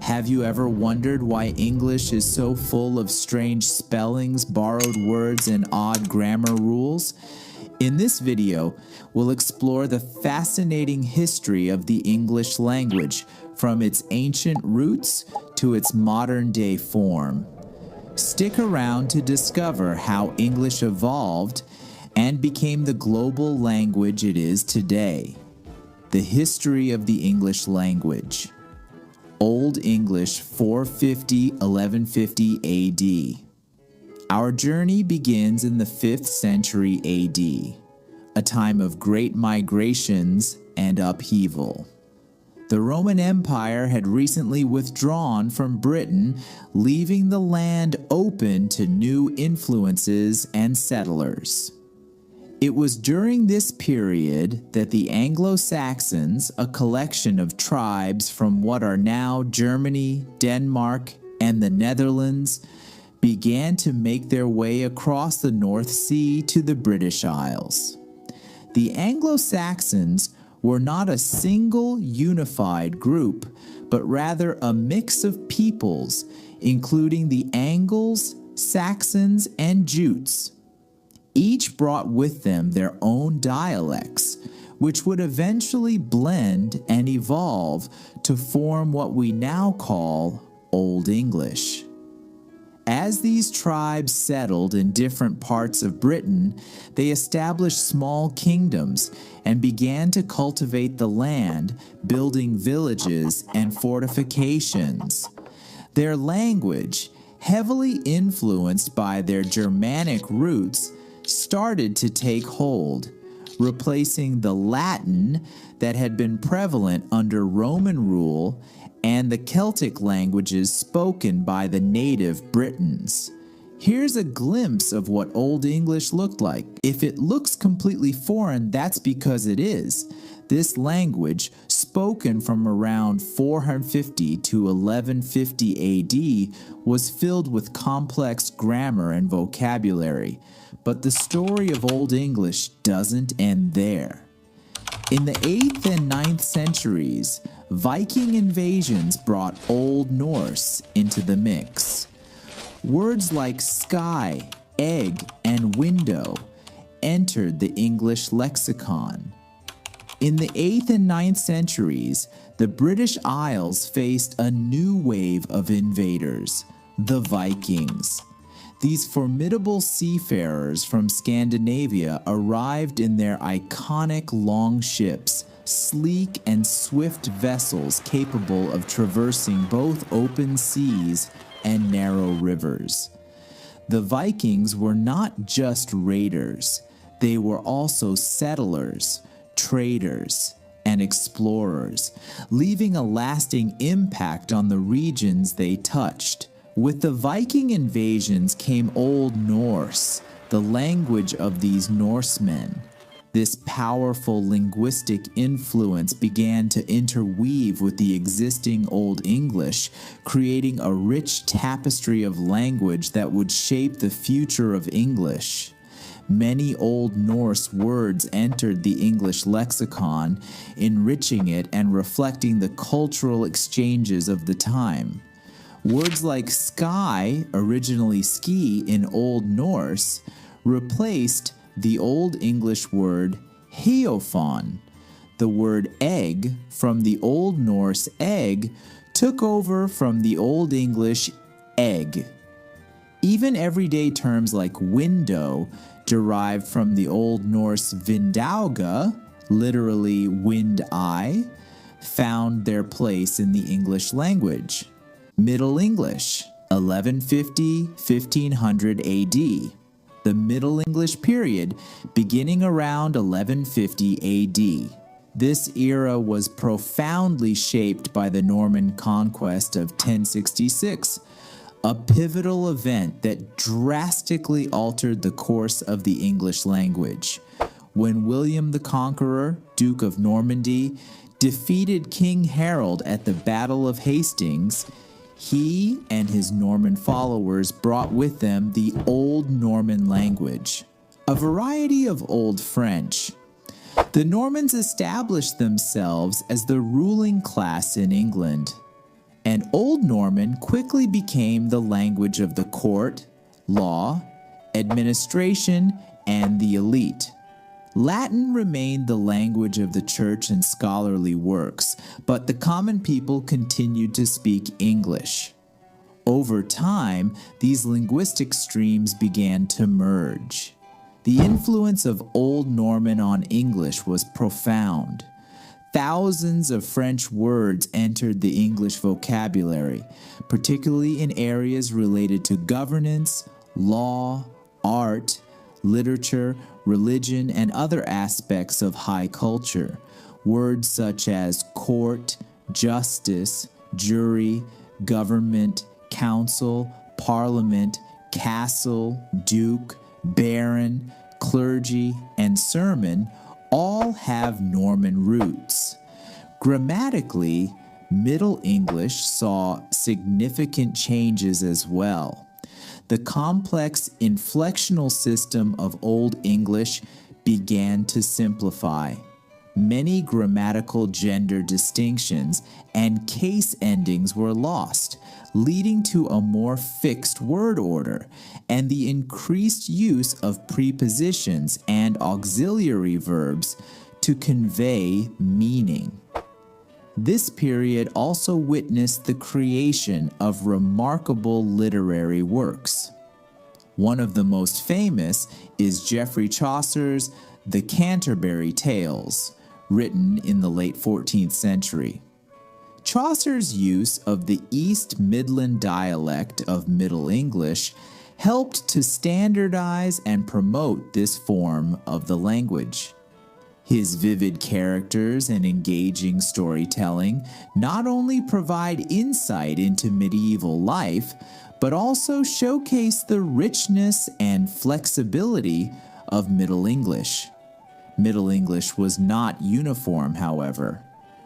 Have you ever wondered why English is so full of strange spellings, borrowed words, and odd grammar rules? In this video, we'll explore the fascinating history of the English language, from its ancient roots to its modern-day form. Stick around to discover how English evolved and became the global language it is today. The history of the English language. Old English 450–1150 AD. Our journey begins in the 5th century AD, a time of great migrations and upheaval. The Roman Empire had recently withdrawn from Britain, leaving the land open to new influences and settlers. It was during this period that the Anglo-Saxons, a collection of tribes from what are now Germany, Denmark, and the Netherlands, began to make their way across the North Sea to the British Isles. The Anglo-Saxons were not a single unified group, but rather a mix of peoples, including the Angles, Saxons, and Jutes. Each brought with them their own dialects, which would eventually blend and evolve to form what we now call Old English. As these tribes settled in different parts of Britain, they established small kingdoms and began to cultivate the land, building villages and fortifications. Their language, heavily influenced by their Germanic roots, started to take hold, replacing the Latin that had been prevalent under Roman rule and the Celtic languages spoken by the native Britons. Here's a glimpse of what Old English looked like. If it looks completely foreign, that's because it is. This language, spoken from around 450 to 1150 AD, was filled with complex grammar and vocabulary. But the story of Old English doesn't end there. In the 8th and 9th centuries, Viking invasions brought Old Norse into the mix. Words like sky, egg, and window entered the English lexicon. In the 8th and 9th centuries, the British Isles faced a new wave of invaders, the Vikings. These formidable seafarers from Scandinavia arrived in their iconic long ships, sleek and swift vessels capable of traversing both open seas and narrow rivers. The Vikings were not just raiders, they were also settlers, traders, and explorers, leaving a lasting impact on the regions they touched. With the Viking invasions came Old Norse, the language of these Norsemen. This powerful linguistic influence began to interweave with the existing Old English, creating a rich tapestry of language that would shape the future of English. Many Old Norse words entered the English lexicon, enriching it and reflecting the cultural exchanges of the time. Words like sky, originally ski in Old Norse, replaced the Old English word heophon. The word egg from the Old Norse egg took over from the Old English egg. Even everyday terms like window, derived from the Old Norse vindauga, literally wind eye, found their place in the English language. Middle English, 1150–1500 AD. The Middle English period, beginning around 1150 AD. This era was profoundly shaped by the Norman conquest of 1066, a pivotal event that drastically altered the course of the English language. When William the Conqueror, Duke of Normandy, defeated King Harold at the Battle of Hastings, he and his Norman followers brought with them the Old Norman language, a variety of Old French. The Normans established themselves as the ruling class in England, and Old Norman quickly became the language of the court, law, administration, and the elite. Latin remained the language of the church and scholarly works, but the common people continued to speak English. Over time, these linguistic streams began to merge. The influence of Old Norman on English was profound. Thousands of French words entered the English vocabulary, particularly in areas related to governance, law, art, literature, religion, and other aspects of high culture. Words such as court, justice, jury, government, council, parliament, castle, duke, baron, clergy, and sermon all have Norman roots. Grammatically, Middle English saw significant changes as well. The complex inflectional system of Old English began to simplify. Many grammatical gender distinctions and case endings were lost, leading to a more fixed word order and the increased use of prepositions and auxiliary verbs to convey meaning. This period also witnessed the creation of remarkable literary works. One of the most famous is Geoffrey Chaucer's The Canterbury Tales, written in the late 14th century. Chaucer's use of the East Midland dialect of Middle English helped to standardize and promote this form of the language. His vivid characters and engaging storytelling not only provide insight into medieval life, but also showcase the richness and flexibility of Middle English. Middle English was not uniform, however.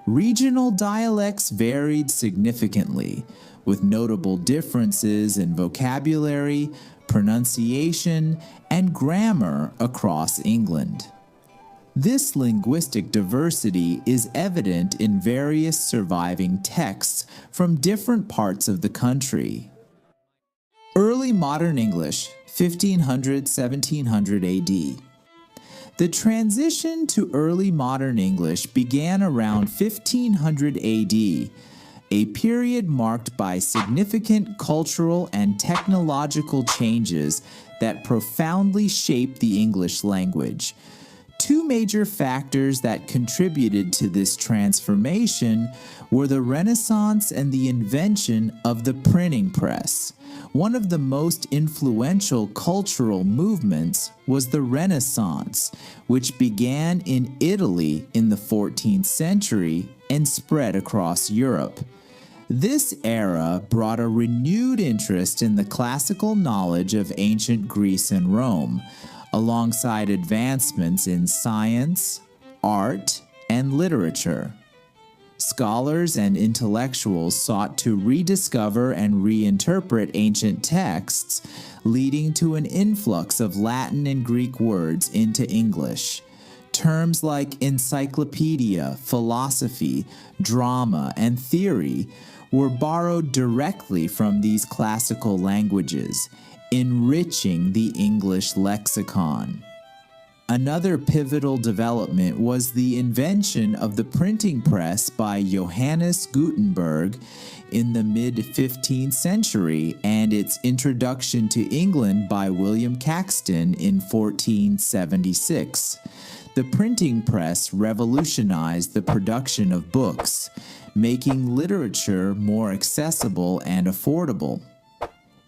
Regional dialects varied significantly, with notable differences in vocabulary, pronunciation, and grammar across England. This linguistic diversity is evident in various surviving texts from different parts of the country. Early Modern English, 1500–1700 AD. The transition to early modern English began around 1500 AD, a period marked by significant cultural and technological changes that profoundly shaped the English language. Two major factors that contributed to this transformation were the Renaissance and the invention of the printing press. One of the most influential cultural movements was the Renaissance, which began in Italy in the 14th century and spread across Europe. This era brought a renewed interest in the classical knowledge of ancient Greece and Rome, alongside advancements in science, art, and literature. Scholars and intellectuals sought to rediscover and reinterpret ancient texts, leading to an influx of Latin and Greek words into English. Terms like encyclopedia, philosophy, drama, and theory were borrowed directly from these classical languages, enriching the English lexicon. Another pivotal development was the invention of the printing press by Johannes Gutenberg in the mid-15th century and its introduction to England by William Caxton in 1476. The printing press revolutionized the production of books, making literature more accessible and affordable.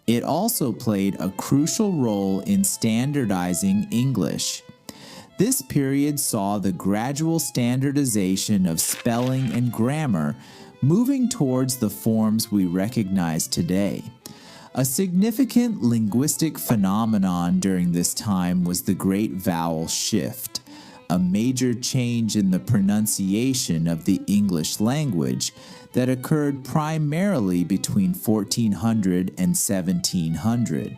It also played a crucial role in standardizing English. This period saw the gradual standardization of spelling and grammar, moving towards the forms we recognize today. A significant linguistic phenomenon during this time was the Great Vowel Shift, a major change in the pronunciation of the English language that occurred primarily between 1400 and 1700.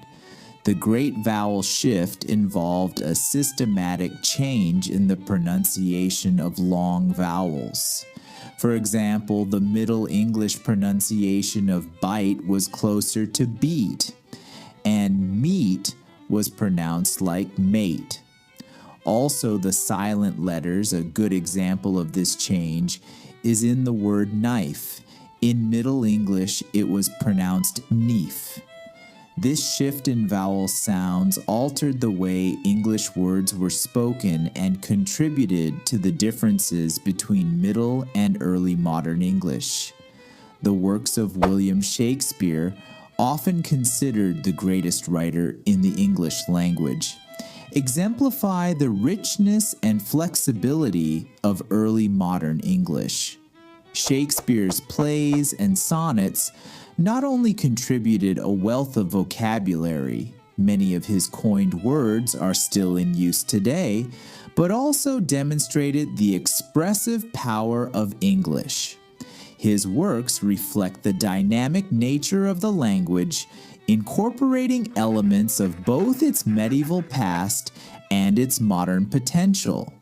The Great Vowel Shift involved a systematic change in the pronunciation of long vowels. For example, the Middle English pronunciation of bite was closer to beat, and meat was pronounced like mate. Also, the silent letters, a good example of this change, is in the word knife. In Middle English, it was pronounced neef. This shift in vowel sounds altered the way English words were spoken and contributed to the differences between Middle and Early Modern English. The works of William Shakespeare, often considered the greatest writer in the English language, exemplify the richness and flexibility of early modern English. Shakespeare's plays and sonnets not only contributed a wealth of vocabulary, many of his coined words are still in use today, but also demonstrated the expressive power of English. His works reflect the dynamic nature of the language, incorporating elements of both its medieval past and its modern potential.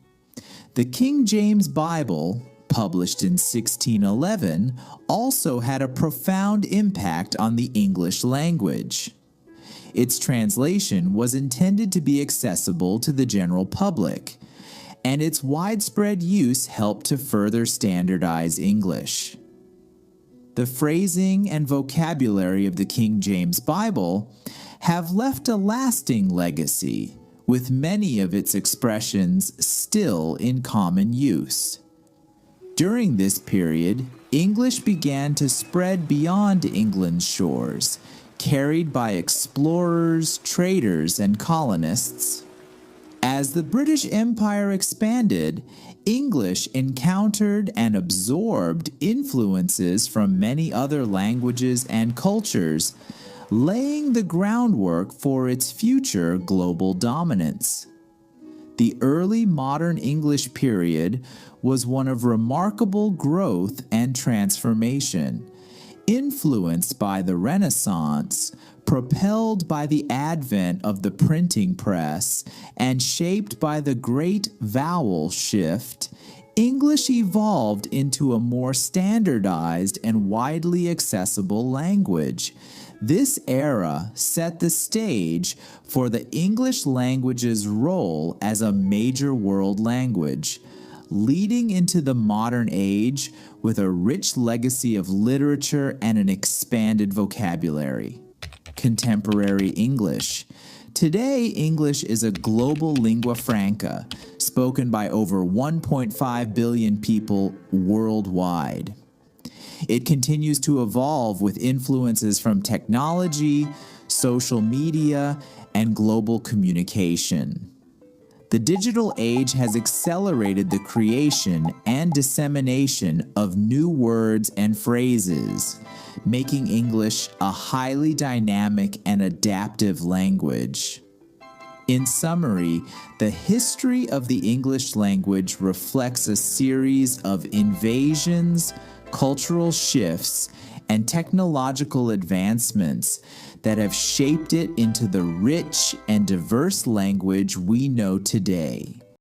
The King James Bible, published in 1611, also had a profound impact on the English language. Its translation was intended to be accessible to the general public, and its widespread use helped to further standardize English. The phrasing and vocabulary of the King James Bible have left a lasting legacy, with many of its expressions still in common use. During this period, English began to spread beyond England's shores, carried by explorers, traders, and colonists. As the British Empire expanded, English encountered and absorbed influences from many other languages and cultures, laying the groundwork for its future global dominance. The early modern English period was one of remarkable growth and transformation, influenced by the Renaissance, propelled by the advent of the printing press, and shaped by the Great Vowel Shift. English evolved into a more standardized and widely accessible language. This era set the stage for the English language's role as a major world language, leading into the modern age with a rich legacy of literature and an expanded vocabulary. Contemporary English. Today, English is a global lingua franca, spoken by over 1.5 billion people worldwide. It continues to evolve with influences from technology, social media, and global communication. The digital age has accelerated the creation and dissemination of new words and phrases, making English a highly dynamic and adaptive language. In summary, the history of the English language reflects a series of invasions, cultural shifts, and technological advancements that have shaped it into the rich and diverse language we know today.